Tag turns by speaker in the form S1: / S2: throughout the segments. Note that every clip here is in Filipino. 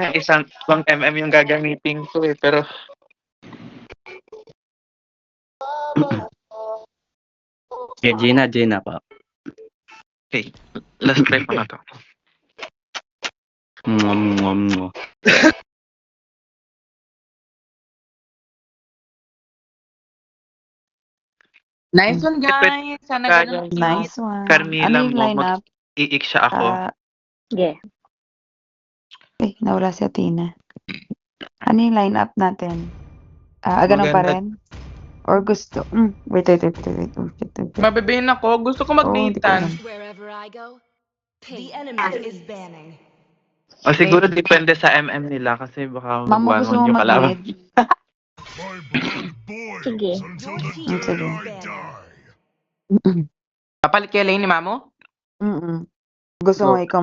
S1: sanang isang 1 yung gagamitin ko eh, pero
S2: Okay, Gina pa.
S1: okay, last try ko na to.
S2: Mwah.
S3: Nice one, guys. Sana
S1: Kaya
S3: ganun.
S4: Nice one.
S1: Carmilla
S4: Ano yung
S1: mo,
S4: lineup?
S1: mag-iik siya ako.
S5: Yeah.
S4: Nawala si Athena. Ano yung lineup natin? Ganun pa
S1: Maganda.
S4: rin? Or gusto? Wait.
S3: Mabibihin ako. Gusto ko
S4: Hindi ko
S3: mag-datan.
S4: alam.
S6: Wherever I go, the enemy is banning.
S1: O siguro depende sa MM nila kasi baka
S4: Mamo, gusto
S1: mag-1
S4: mo
S1: yung kalaban.
S4: mag-mid?
S5: Sige.
S4: Sige.
S3: Papalit kay Lane ni Mamo?
S4: Gusto mo ikaw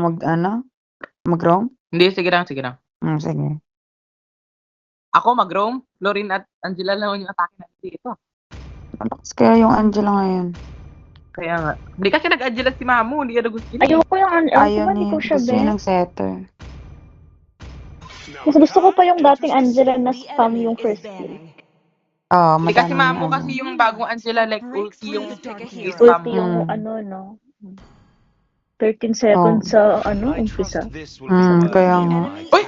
S4: mag-roam?
S3: Hindi, sige lang.
S4: Sige.
S3: Ako mag-roam. Lorin at Angela lang yung atake natin dito.
S4: Malakas kaya yung Angela ngayon.
S3: Kaya nga. Hindi kasi nag-Angela si Mamo. Hindi ka gusto niya.
S5: Ayoko yung
S4: Ayaw
S5: hindi ko
S4: niya.
S5: siya
S4: Gusto niya
S5: bet.
S4: ng setter.
S5: Mas gusto ko pa yung dating Angela na spam yung first kill.
S3: Hindi kasi Mamo kasi yung bagong Angela like ulti yung spam.
S5: Ulti yung no? 13 seconds sa umpisa.
S4: Kaya nga.
S3: Uy!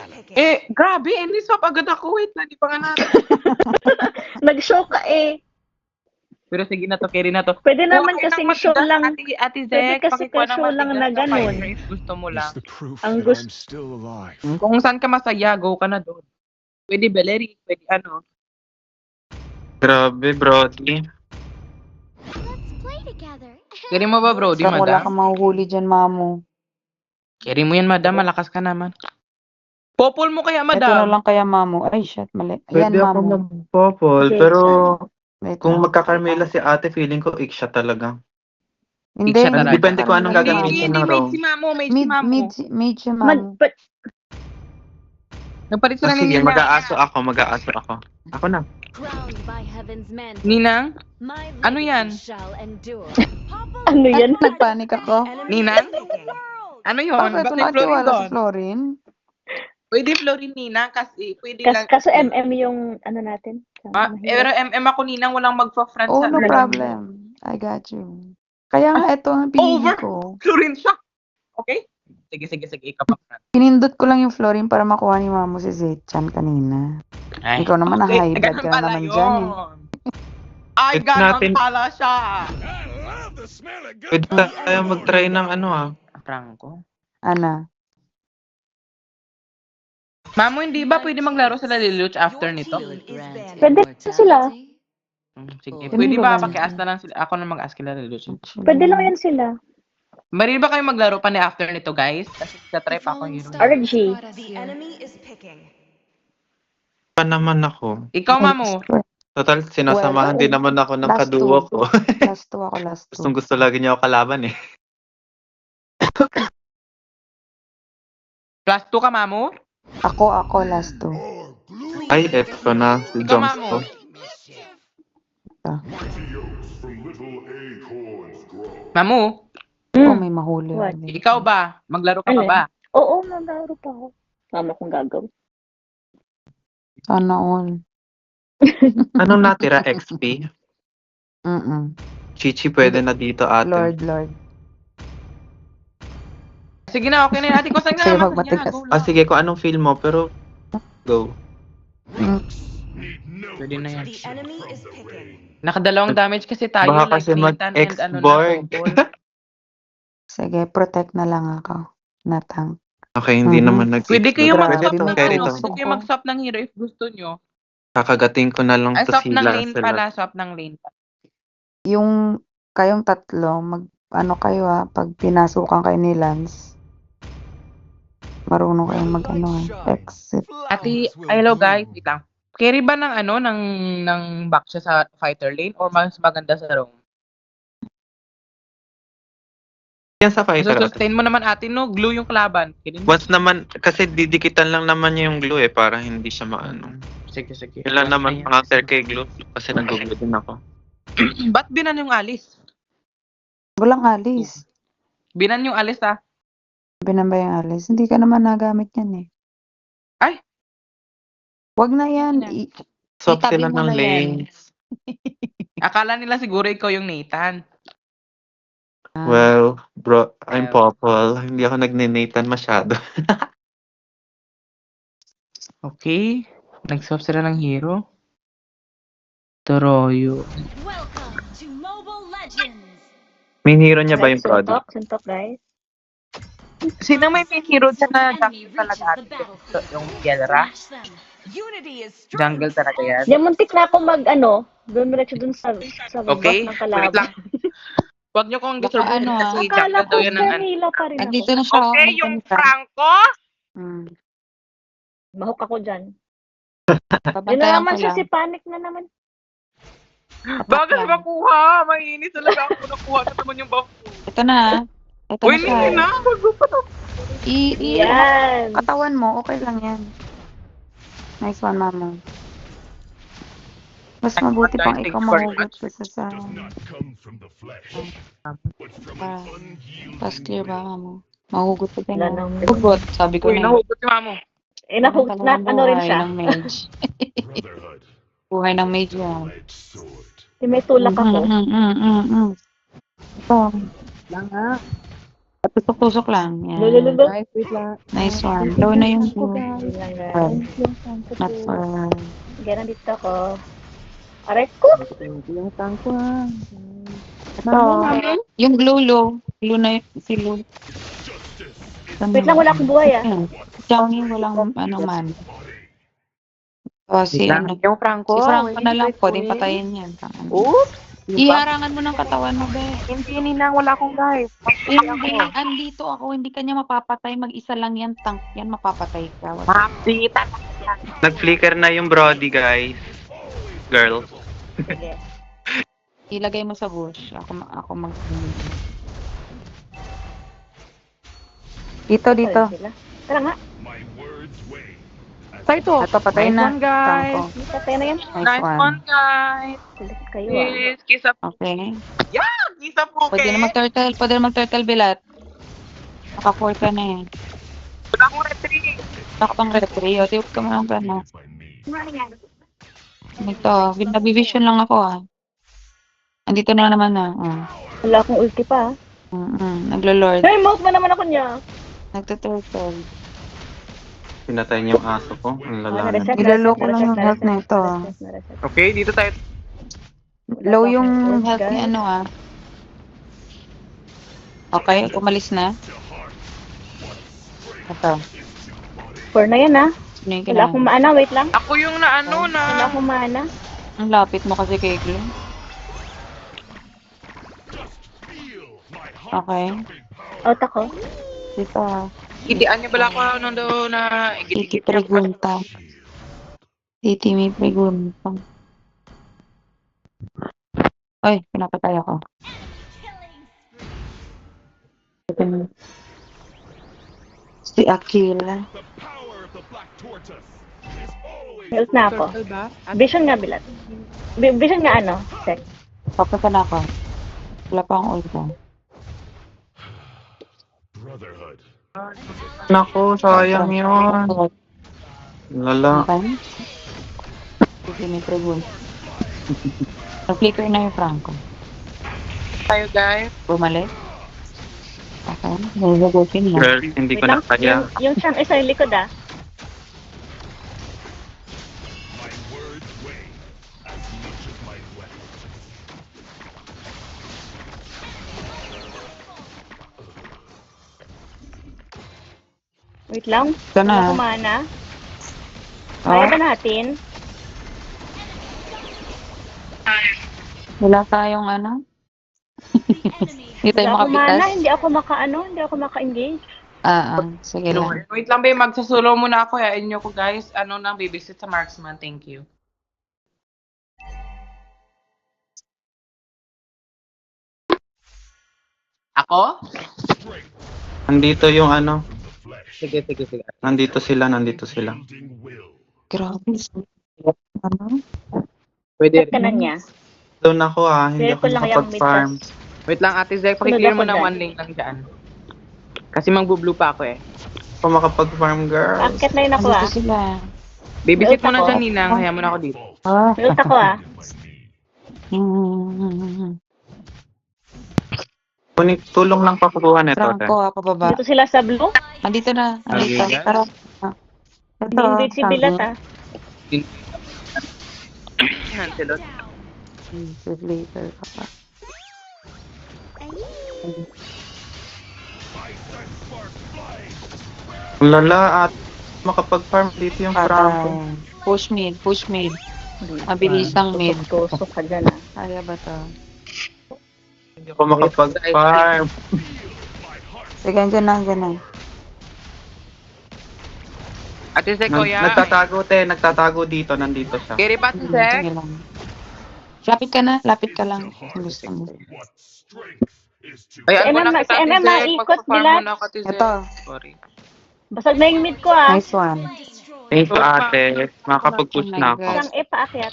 S3: Grabe. Hindi swap agad ako. Wait lang. Di pa nga natin.
S5: Nag-show ka eh.
S3: Pero sige na to. Carry na to.
S5: Pwede naman kasing show lang.
S3: Ate
S5: Pwede
S3: Zek,
S5: kasi
S3: pakikuha ng
S5: show lang
S3: matigas
S5: na ganun.
S3: fiber if gusto mo lang.
S5: Ang gusto.
S3: Kung saan ka masaya, go ka na doon. Pwede Beleri, pwede ano.
S1: Grabe, Brody.
S6: Let's play together.
S3: Carry mo ba, bro? Di,
S4: Wala
S3: madam?
S4: kang mahuhuli dyan, Mamo.
S3: Carry mo yan, madam. Malakas ka naman. Popol mo kaya,
S4: Ito na
S3: madam.
S4: lang kaya, Mamo. Ay, shit, mali. Ayan,
S1: Pwede ako
S4: Mamo.
S1: mag-popol,
S5: Okay,
S1: pero
S4: Wait
S1: kung
S4: lang.
S1: magka-Carmela si ate, feeling ko ik siya talaga.
S4: Hindi,
S3: siya talaga.
S1: Depende kung anong
S4: Carmela
S1: gagamitin
S4: lang.
S1: ng roam.
S3: Made si Mamo, made si Mamo.
S4: Mid si Mamo.
S3: Nagpalit sila ni
S1: Sige,
S3: Ninang.
S1: mag-aaso ako. Ako na.
S6: Crowned by heaven's men.
S3: Ninang?
S6: My
S3: Ano yan?
S6: legacy shall endure.
S5: Ano yan?
S4: Nagpanik ako.
S3: Ninang? Ano yun?
S4: Bakit
S3: Bakit
S4: wala
S3: Florin
S4: tiwala si
S3: doon?
S4: Florin?
S3: Pwede Florin, Ninang, kasi pwede lang.
S5: Kaso MM yung natin.
S3: Pero MM ako, Ninang, walang magpa-front
S4: Oh,
S3: sa
S4: no problem. I got you. Kaya nga, ito ang pinili
S3: Over.
S4: ko.
S3: Florin siya. Okay? Sige, ikaw pa front.
S4: Pinindot ko lang yung Florin para makuha ni Mamo si Zetchan kanina.
S3: Ay,
S4: Ikaw naman,
S3: okay.
S4: na-high blood
S3: Ganun
S4: ka na
S3: pala
S4: naman
S3: yun.
S4: dyan eh.
S3: Ay,
S1: Pwede
S3: ganun
S1: natin-
S3: pala siya.
S1: Pwede tayo mag-try ng
S3: Franco?
S4: Ana?
S3: Mamo, hindi ba pwede maglaro sila Liluch after nito?
S5: Pwede sila.
S3: Sige,
S4: Ganun
S3: pwede
S4: ba
S3: ba
S4: ba?
S3: paki-ask na lang sila? Ako na mag-ask kila Liluch.
S5: Pwede lang yan sila.
S3: Maril ba kayo maglaro pa ni after nito, guys? Kasi sa-try pa ako yun.
S5: RG.
S1: Pa naman ako.
S3: Ikaw, Mamo.
S1: Total, sinasamahan
S4: Well,
S1: din naman ako ng
S4: last
S1: kaduo
S4: two.
S1: ko.
S4: Last 2 ako, last 2.
S1: Gustong gusto lagi niya ako kalaban eh.
S3: Plus 2 ka, Mamo?
S4: Ako, last 2.
S1: Ay, eto na. Si
S3: Ikaw,
S1: Joms
S3: Mamo.
S1: ko.
S3: Mamo,
S4: Oh, may mahuli.
S5: What?
S4: ako.
S3: ikaw ba? Maglaro ka pa
S5: Alin?
S3: ba?
S5: Oo, maglaro pa ako. Tama kong gagawin.
S4: Sana all.
S1: Anong natira? XP? Chichi, pwede na dito ate.
S4: Lord.
S3: Sige na, okay na yun. Ate ko, saan
S4: Sige,
S3: nga?
S4: magmatigas.
S3: Go lang.
S1: Sige, kung anong feel mo, pero go.
S3: Pwede na yan. Nakadalawang damage kasi tayo.
S1: Baka kasi
S3: Nathan
S1: mag-X-Borg.
S3: Popol.
S4: Sige, protect na lang ako. Natang.
S1: Okay, hindi naman nag
S3: Pwede kayo
S4: Grabe,
S3: mag-swap
S1: Pwede
S3: ng
S1: to, carry
S3: ano.
S1: to.
S3: Pwede kayo mag-swap ng hero if gusto nyo.
S1: Kakagating ko na lang
S3: Ay,
S1: to
S3: swap ng
S1: sila.
S3: lane pala. Swap ng lane pala.
S4: Yung kayong tatlo, kayo pag pinasukan kayo ni Lance. Marunong kayong exit.
S3: Ate, hello guys. Wait lang. Carry ba ng ng back siya sa fighter lane or mas maganda sa roam?
S1: Yan sa fighter. ate.
S3: Sustain mo naman ate, no? Glue yung kalaban. Kidding?
S1: Once naman, kasi didikitan lang naman niya yung glue para hindi siya maano.
S3: Sige.
S1: Yun lang naman counter kay glue kasi nag-glue din ako.
S3: Ba't binan yung alis?
S4: Walang alis.
S3: Binan yung alis, ha?
S4: Binamba yung alis. Hindi ka naman nagamit yan eh. Wag na yan.
S1: Swap
S4: Itabi
S1: sila
S4: mo
S1: ng
S4: na yan.
S1: lanes.
S3: Akala nila siguro ikaw yung Nathan.
S1: Well, bro, I'm
S3: Well.
S1: Popol. Hindi ako nagne-Nathan masyado.
S3: Okay. Nag-swap sila ng hero. Toroyo.
S6: Welcome to Mobile Legends.
S1: Main hero niya ba
S5: Guys,
S1: yung Brody?
S5: suntok, guys.
S3: Sino may hero dyan na
S6: Enemy
S3: jungle
S6: reaches
S3: talaga?
S6: the battlefield.
S3: Yung Yelra?
S6: Smash them. Unity is strength.
S3: Jungle talaga yan.
S5: Yan, muntik na ako diretso dun sa
S3: Okay,
S5: bus ng
S3: wait
S5: kalaban.
S3: lang. Huwag niyo kong
S4: Baka
S3: disturb
S4: ano,
S3: kasi
S5: Akala
S3: jungle
S5: ko
S3: daw yan ng ano.
S5: Vanilla pa rin ako.
S4: Andito na siya.
S3: Okay, yung Franco?
S5: Mahok ako dyan. Yun
S4: Pabantayan
S5: na
S4: ko
S5: naman siya,
S4: lang.
S5: si Panic na naman.
S3: Bakit
S4: lang.
S3: makuha? Mainis talaga ako nakuha na naman yung buff.
S4: Ito na. Ito
S3: Uy,
S4: na siya.
S3: hindi na. Wag mo pa to.
S5: Yan.
S4: Katawan mo, okay lang yan. Nice one, mama. Mas mabuti pang
S3: Thanks
S4: ikaw
S3: very
S4: mahugot
S3: much.
S4: kaysa sa... Tapos clear ba, mama? Mahugot ka din.
S5: Wala nang-
S4: Hugot, sabi ko
S3: Uy,
S4: na.
S3: nahugot si Mamo.
S5: Ano rin siya.
S4: Ng mage. Buhay ng mage yan.
S5: May tulak ako.
S4: Ito. Lang ha. Tusok-tusok lang. Yan.
S5: Lulululo.
S4: Nice one. Low na yung
S5: Yun lang, guys.
S4: not for...
S5: Ganun dito ako. Aray ko!
S4: Ito. Yung glue low. Glue na si Lu.
S5: Wait lang, wala akong buhay
S4: Johnny, walang ano man. O, si ano.
S3: Yung Franco.
S4: Si Franco na lang. Pwedeng patayin yan.
S3: Oops.
S4: Iharangan mo ng katawan mo, be.
S3: Hindi na, wala akong guys.
S4: Hindi, andito ako. Hindi kanya mapapatay. Mag-isa lang yan. Tank yan. Mapapatay ka.
S3: Mapita.
S1: Nag-flicker na yung Brody, guys. Girl.
S5: Sige.
S4: Ilagay mo sa bush. Ako mag... Dito, dito.
S5: Sorry sila. Tara nga.
S3: Ito.
S4: Ito, patayin
S3: Nice
S4: na.
S3: one, guys.
S4: Franco.
S5: Patay na yan.
S3: Nice one, guys.
S5: Kulit kayo
S3: Yes, kisa
S4: Okay.
S3: kisa po,
S4: Pwede na mag-turtle. Pwede na mag-turtle, Bilat. Naka-4 ka na eh.
S3: Wala akong retreat.
S4: Nakapang retry. O, tiwag ka mo lang pa na. Ito. Nabivision lang ako ah. Andito na naman na.
S5: Wala akong ulti pa.
S4: Naglo-lord.
S5: Hey, mouse mo naman ako niya.
S4: Nagtuturtle.
S1: Pinatay niya yung aso ko. Ang lala na.
S4: Nilaloko lang yung health na ito.
S3: Okay, dito tayo.
S4: Low yung health ni ano ah. Okay, umalis na. Ito.
S5: 4 na yan
S4: Sino yung
S5: Wala akong
S4: kailangan?
S5: maana, wait lang.
S3: Ako yung naano
S5: Wala
S3: na.
S5: akong maana.
S4: Ang lapit mo kasi kay Glo. Okay.
S5: Out ako.
S4: Dito ah.
S3: Idian niya bala ko nung doon na
S4: Titi pregunta. Titi may pregunta. Ay, pinapatay ako. Si Akila.
S5: Health na ako. Vision nga, Bilat. Vision nga ano? Sec.
S4: Papunta na ako. Wala pa akong ulta.
S1: Naku, sayang yun. Lala.
S4: Okay. Titi may pregunta. Flicker na yung Franco.
S3: tayo, guys.
S4: Bumalik. Okay. Nagagawin lang.
S1: Girl, hindi
S5: Wait
S1: ko na
S5: lang.
S1: kaya.
S5: Yung siyang isa yung likod Wait lang.
S4: Ito na.
S5: Wala kumana.
S4: Oh,
S5: Kaya ba natin?
S4: wala tayong ano. Hindi tayo
S5: Wala kumana.
S4: makapitas.
S5: Hindi ako maka-engage.
S4: Sige lang.
S3: Wait lang, babe. Magsusulo muna ako. Yain niyo ko, guys. Ano nang babysit sa Marksman. Thank you. Ako?
S1: Nandito yung ano.
S3: Sige.
S1: Nandito sila.
S4: Grabe. Ano?
S3: Pwede.
S5: Ba't ka na niya?
S1: Doon ako Hindi
S5: Clear
S1: ako
S5: ko lang yung
S1: nakapag-farm.
S3: Wait lang, Ate Zek.
S5: Sunod
S3: Pakiclear
S5: ako
S3: mo na
S5: dyan.
S3: one lane lang dyan. Kasi mang-blue pa ako eh.
S1: Kung makapag-farm, girls.
S5: Akit na yun ako
S4: Nandito
S5: ah.
S4: sila.
S3: Babysit mo na
S5: Ako.
S3: dyan, Ninang. Hayaan mo na ako dito.
S4: Ah.
S5: May ult ako ah.
S1: Tulong lang pakukuha nito.
S4: Franco, ako baba.
S5: Dito sila sa blue.
S4: Andito na. Andito.
S1: Ayun.
S4: Tara. Ito.
S5: Hindi invade si Bilat ah.
S3: Lancelot.
S4: Later ka pa.
S1: Lala at makapag-farm dito yung Franco.
S4: Patay. Push mid. Push mid. Mabilis ang mid.
S5: Tuso ka dyan ah.
S4: Kaya ba to?
S1: Hindi ako makapag-farm.
S4: Sige, andyan na. Andyan na.
S3: Ate Sek, kuya.
S1: Nagtatago dito. Nandito siya.
S3: Carry ba, Ate Sek?
S4: Sige lang. Lapit ka na. Lapit ka lang. Gusto mo.
S3: Ayan mo
S5: MM
S3: na kita,
S5: si
S3: Ate
S5: MM
S3: Sek.
S5: ikot,
S3: Magpa-farm
S5: Bilat.
S3: muna ako, Ate Sek.
S4: Ito.
S3: Sorry.
S5: Basag na yung mid ko ah.
S4: Nice one.
S1: Thank you, ate. Makakapag-push na ako.
S5: Isang E paakyat.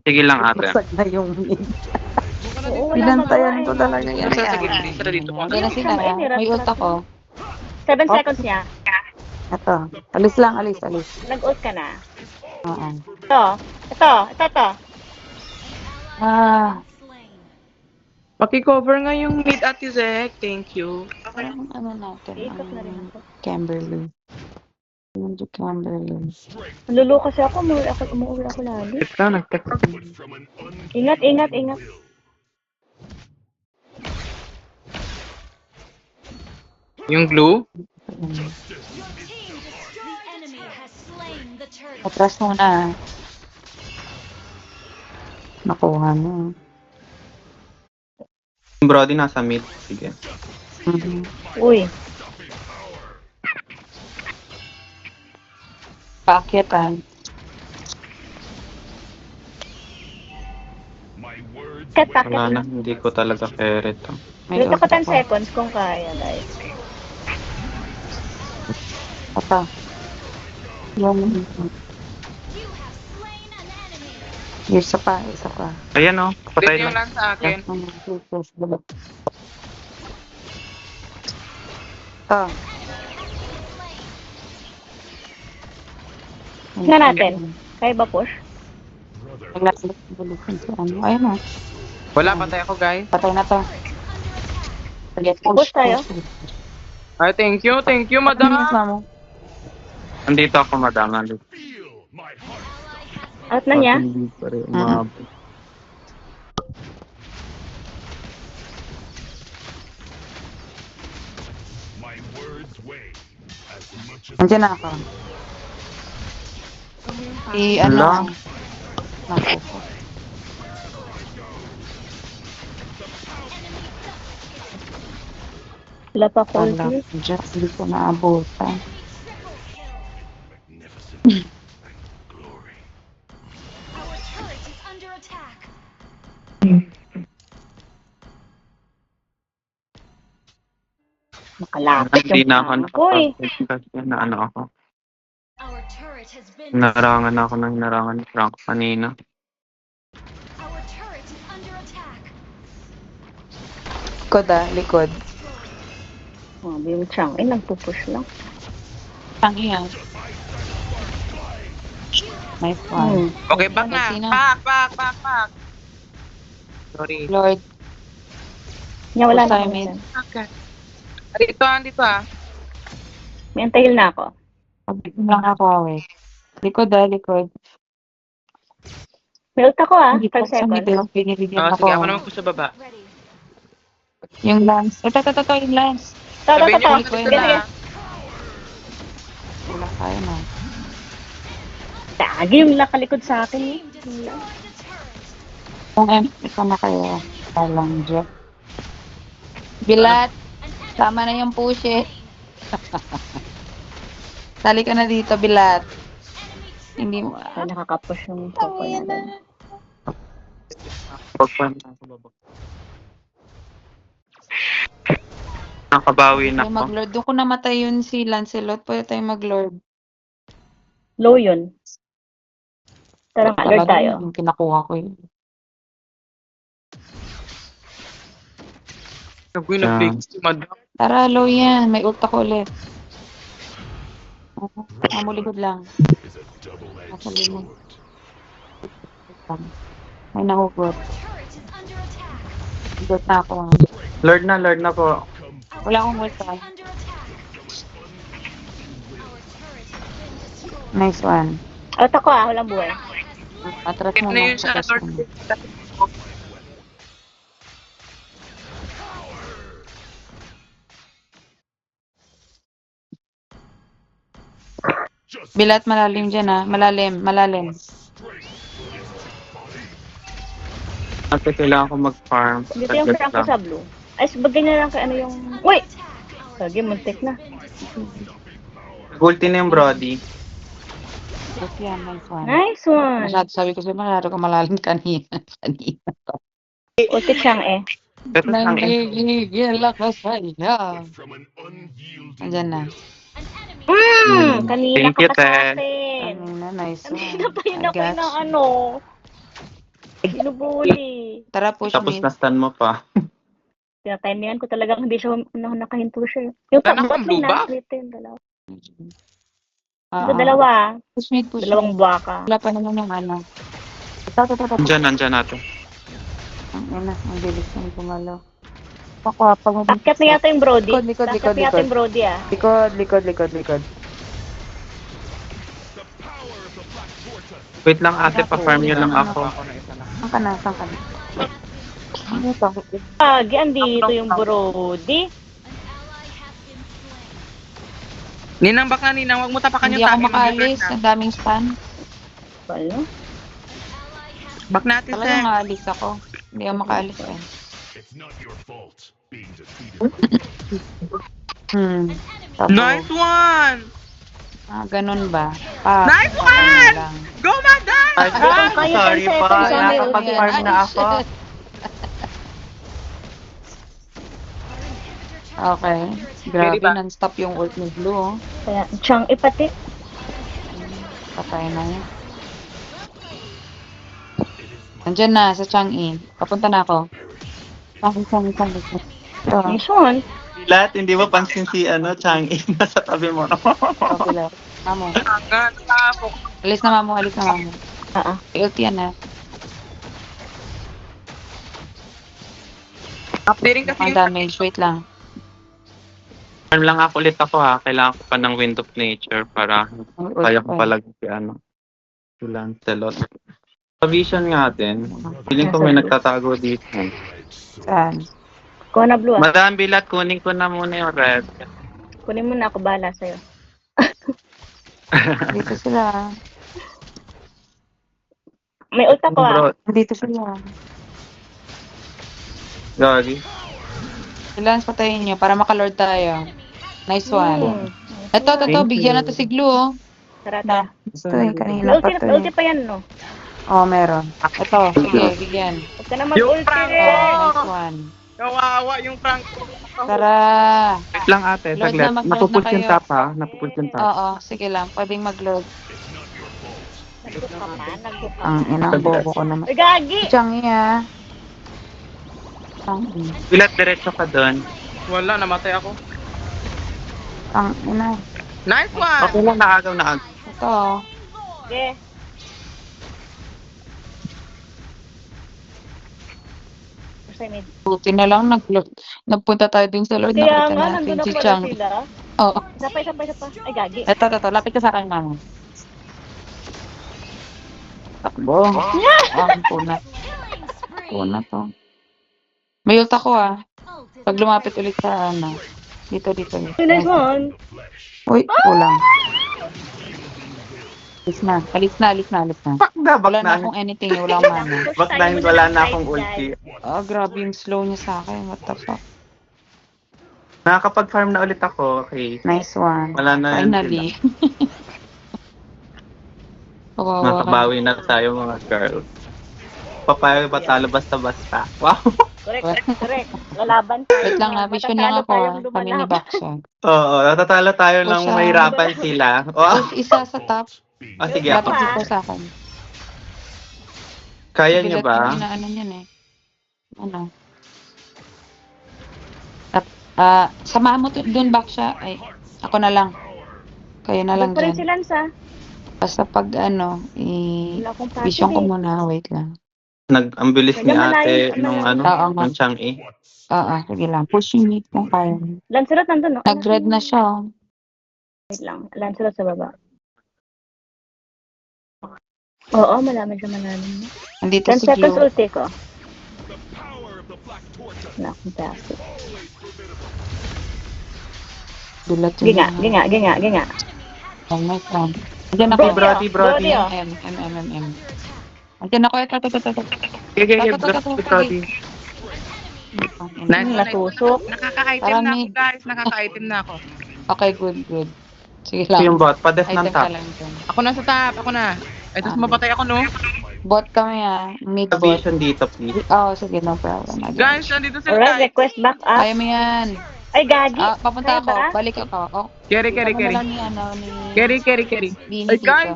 S1: Sige lang, ate.
S4: Basag na yung mid.
S5: Oo, wala
S4: Binantayan ko
S5: magawa eh.
S4: talaga yan.
S3: Sa saglit, sila dito po.
S4: Andyan na sila. May ult ako.
S5: 7 seconds niya.
S4: Ito. Alis lang. Alis. Alis.
S5: Nag-ult ka na.
S4: Oo.
S5: Ito.
S4: Ah.
S3: Paki-cover nga yung mid, Ate Sek. Thank you.
S4: Ang ano natin.
S5: Ikot na rin
S4: Ang
S5: ako.
S4: Kimberly. Medyo Kimberly.
S5: Lulu kasi ako. Umuwi ako lagi.
S1: Ito, nag-text.
S5: Ingat.
S3: Yung glue?
S4: Atras muna. Nakuha mo.
S1: Brody nasa mid. Sige.
S4: Mhm.
S5: Uy.
S4: Paakyatan.
S5: Kat
S1: Wala na. Hindi ko talaga kere to.
S4: May
S5: Ult ako
S4: ult
S5: 10 seconds kung kaya guys.
S4: Ito. Yung... Isa pa.
S1: Ayan o. Patay
S3: Dito yung
S1: na.
S3: lang sa akin.
S4: Ito.
S5: Tingnan natin. Kaya ba push?
S4: Ayun na.
S3: Wala, patay ako, guys.
S4: Patay na to. Sige,
S5: Push tayo.
S3: Ay, thank you, madam.
S4: Madam.
S1: Nandito ako, madam. Nandito.
S5: Out na niya.
S1: Hindi pa rin umabot.
S4: Andiyan na ako. Ano?
S1: Wala.
S4: Naku.
S5: Wala pa
S4: Wala.
S5: cold.
S4: Just hindi ko naabutan.
S5: Nakalapit
S1: Hindi na ako
S5: Uy.
S1: nakapag-kasi na ano ako. Narangan ako ng narangan ni Frank kanina.
S4: Likod.
S5: Sabi yung Chang, nagpupush lang.
S4: Tangiyan. Nice one.
S3: Okay, back na.
S4: Sino?
S3: Back. Sorry.
S4: Lord,
S5: Niya wala
S4: Push
S5: na.
S4: tayo, mid.
S3: Okay. Dito ah.
S5: May antahil na ako.
S4: pag-bigyan lang ako, away. Likod.
S5: May ult ako ah.
S4: Hindi
S5: 5
S4: pa sa
S5: seconds.
S4: middle, binibigyan
S3: Oh,
S4: ako.
S3: sige, ako naman po sa baba.
S4: Yung lance. Ito, yung lance.
S3: Sabihin niyo,
S4: Sige,
S3: dito na.
S4: Wala tayo na.
S5: Tagi yung nakalikod sa akin eh.
S4: Kung ito na kayo, talang Jeff. Bilat, tama na yung push eh. Sali ka na dito, Bilat. Hindi mo.
S5: Ay, nakakapush yung papa natin.
S1: Nakabawi na
S4: Tayo
S1: ako.
S4: mag-lord. Doon ko namatay yun si Lancelot. Pwede tayo mag-lord.
S5: Low yun. Tara nga, lord tayo.
S4: Yung kinakuha ko yun.
S3: Nag-win na big si madam.
S4: Tara, low yan. May ult ako ulit. Mamuligod lang. Nasa limon. May nahugot. Hugot na ako.
S1: Lord na po.
S4: Wala akong ult pa. Nice one.
S5: Out ako walang buhay.
S3: Skip
S4: Atras mo
S3: na
S4: lang
S3: yun siya,
S4: sa
S3: Lord.
S4: Bilat malalim dyan ha. Malalim.
S1: Ate, kailangan ko mag-farm.
S5: Dito yung
S1: Saglit
S5: frank ko
S1: lang.
S5: sa blue. Ay, sabagay na lang kay ano yung... Uy! Lagi, muntik na.
S1: Ulti na yung Brody.
S4: Yes yan, nice one.
S5: Nice one!
S4: Masyado, sabi ko sa'yo, masyado ka malalim kanina.
S5: Ulti siyang eh.
S1: Pero ang
S4: Nanggigigil ako sa'yo. Andyan na.
S5: Kanina
S1: Thank you,
S5: ka pa sa
S1: Te.
S5: akin.
S4: Kanina, nice one.
S5: Kanina pa yun
S4: I
S5: ako
S4: got
S5: na
S4: you.
S5: ano. Binubuli.
S4: Tara, push
S1: tapos
S4: mid.
S1: na-stun mo pa.
S5: Tinatimingan ko talagang hindi siya nakahinto siya. Yung
S3: Wala na
S5: top
S3: kang
S5: bot
S3: blue
S5: lane
S3: buff?
S5: na split yung dalawa.
S4: Ah,
S5: Ito dalawa.
S4: Push mid.
S5: Dalawang baka.
S4: Wala pa naman yung ano. Ito.
S1: Nandyan natin.
S4: Ang ina, ang bilis ng gumalaw. Ako, pag mabilis.
S5: Akyat na yata yung Brody.
S4: Likod.
S5: Akyat na yata yung Brody ah.
S4: Likod.
S1: Wait lang ate, pa-farm nyo lang ako.
S4: Saan ka na? Ano to?
S5: Andito yung Brody.
S3: Ninang baka, Ninang, wag mo tapakan
S4: Hindi
S3: yung
S4: ako
S3: tabi.
S4: makaalis. Ang daming stun.
S5: Wala.
S3: Back natin,
S4: Talagang
S3: Seng.
S4: makaalis ako. Hindi ako makaalis eh. Tapos,
S3: Nice one!
S4: ganun ba?
S3: Nice
S4: patay
S3: one!
S4: lang.
S3: Go, Madam!
S1: Ay,
S5: Kaya
S1: sorry
S5: yung
S1: pa.
S5: seconds on the
S1: Nakapag-farm na ako.
S4: Okay. Grabe,
S3: ba?
S4: non-stop yung ult ni Blue. Oh.
S5: Kaya, Chang ipati.
S4: Patay na yun. Nandyan na, sa Chang'e. Papunta na ako. Chang'e. Ito,
S5: Nice one.
S1: Lahat, hindi mo pansin si Chang'e nasa tabi mo.
S4: okay lang. Mamo. Alis na mamo. Ult yan ha.
S3: Updating kasi
S4: Ang
S3: yung
S4: damage. Wait lang.
S1: Farm lang ako ulit ako ha. Kailangan ko pa ng Wind of Nature para
S4: Ang ult
S1: kaya ko
S4: pa.
S1: palag si Lancelot. Sa vision nga din, feeling ko may nagtatago dito.
S4: Saan?
S5: Kuha na blue ah.
S1: Madam Bilat, kunin ko na muna yung red.
S5: Kunin mo na ako, bahala sa'yo.
S4: Dito sila.
S5: May ult ako ah.
S1: Bro,
S4: Dito sila.
S1: Gagi.
S4: Silence patayin niyo para makalord tayo. Nice one. Ito,
S1: Thank
S4: bigyan
S1: you.
S4: na to si Glue, oh.
S5: Tara,
S4: Na.
S5: tara.
S4: Ito eh, kanina pa to
S5: Ulti
S4: eh.
S5: pa yan, no?
S4: Oh, meron. Ito, sige, bigyan.
S5: Huwag ka na
S3: Yung
S5: mag-ulti
S3: prank
S5: rin.
S4: Oh, nice one.
S3: kawawa yung prank ko.
S4: Tara.
S1: Wait lang ate,
S4: Lord
S1: saglit.
S4: na, mag-load
S1: Napuput
S4: na
S1: yung
S4: kayo.
S1: top ha. Napuput yung top.
S4: Oo, sige lang. Pwedeng mag-load.
S5: Nag-hook ka pa, nag-hook ka.
S4: Ang inang bobo ko naman.
S5: Uy, gagi!
S4: Changi ah. Changi.
S1: Bilat, diretso ka doon.
S3: Wala, namatay ako.
S4: Ang ina.
S3: Nice one!
S1: Okay lang, naagaw.
S4: Ito.
S5: Sige. Basta may...
S4: Buti na lang nagpunta tayo din sa Lord.
S5: Kaya
S4: Nakita
S5: nga,
S4: natin
S5: nandun na
S4: si
S5: pala
S4: Chang.
S5: sila.
S4: Oo.
S5: Sapay. Ay, gagi.
S4: Ito. Lapit ka sa akin, mama. Takbo. Ang puna to. May ult ako ah. Pag lumapit ulit sa ano. Dito.
S5: Nice one.
S4: Uy, kulang. Alis na. Wala na akong anything. Wala akong mana.
S1: Back nine, wala na akong ulti.
S4: Oh, grabe yung slow niya sa akin. What the fuck?
S1: Nakakapag-farm na ulit ako. Okay.
S4: Nice one.
S1: Wala na yan
S4: Finally. Kawawa ka.
S1: Nakabawi na tayo mga girl. Papayo ba talo basta-basta? Wow!
S5: Correct. Lalaban.
S4: Wait lang ha. Vision lang ako ah. Kami ni Baksa.
S1: Oo, natatalo tayo ng
S4: Pusa.
S1: mahirapan sila. Wow!
S4: Isa sa top.
S1: Sige ako.
S4: Lapit dito sa akin.
S1: Kaya niyo ba?
S4: Ano yan eh. Ano? Samahan mo dun back siya. Ay, ako na lang. Kayo na lang
S5: Doon pa rin
S4: dyan.
S5: si Lance, ah.
S4: Basta pag
S5: Wala akong passive,
S4: vision ko
S5: eh.
S4: muna. Wait lang.
S1: Ang bilis ni
S5: Wala,
S1: ate
S5: malayo,
S1: nung
S5: malayo.
S1: ano,
S4: Oo nga.
S1: ng Chang'e.
S4: Oo, sige lang. Push yung meet kung kaya.
S5: Lancelot nandun, no?
S4: Nag-red na siya. Oh.
S5: Wait lang. Lancelot sa baba. Oo, malaman siya malaman.
S4: Nandito
S5: 10
S4: si
S5: seconds
S4: Gio.
S5: ulti ko. Wala akong passive.
S4: Dulat
S5: Ginga, ginga, ginga, ginga.
S4: Oh my God. Andiyan ako.
S1: Brody, Brody.
S5: oh.
S4: M. Andiyan ako. Ito.
S1: Gege,
S4: Brody.
S3: Nice one.
S5: Natusok.
S3: Nakaka-item
S4: Parang
S3: na ako,
S4: may-
S3: guys. Nakaka-item na ako.
S4: Okay, good. Sige
S1: Ito yung
S4: lang.
S1: bot, pa-def ng
S4: Item ka
S1: top.
S4: lang dyan.
S3: Ako na sa top. Ako na. Ay, tapos mapatay ako, no?
S4: Bot kami Mid bot.
S1: Vision dito, please.
S4: Sige, no problem.
S3: Guys, nandito sila,
S5: Alright,
S3: guys.
S5: request back up.
S4: Kaya mo yan.
S5: Ay, gagi.
S4: Papunta
S5: Kaya
S4: ako.
S5: ba?
S4: Balik ako. Oh,
S3: Carry.
S4: kami na lang ni
S3: Carry.
S4: Bini
S3: Ay,
S4: dito.
S3: guys!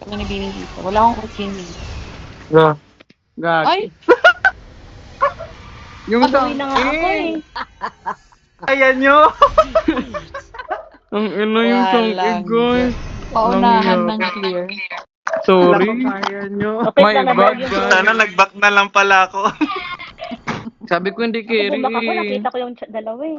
S4: Kami ni Bini dito. Wala akong Bini.
S1: Go.
S3: Gag.
S4: Ay!
S3: Yung
S5: Pag-uwi na nga ako, eh.
S1: Ayan nyo!
S3: Ang ino yung song,
S4: Walang
S3: guys.
S4: Paunahan
S3: Lang
S4: ng clear.
S3: Sorry.
S1: Kaya nyo.
S5: Okay,
S3: My
S5: lang
S3: God,
S5: yung
S3: guys.
S1: Sana nag-back na lang pala ako.
S3: Sabi ko hindi carry.
S5: Bumaba ko, nakita ko yung dalawa, eh.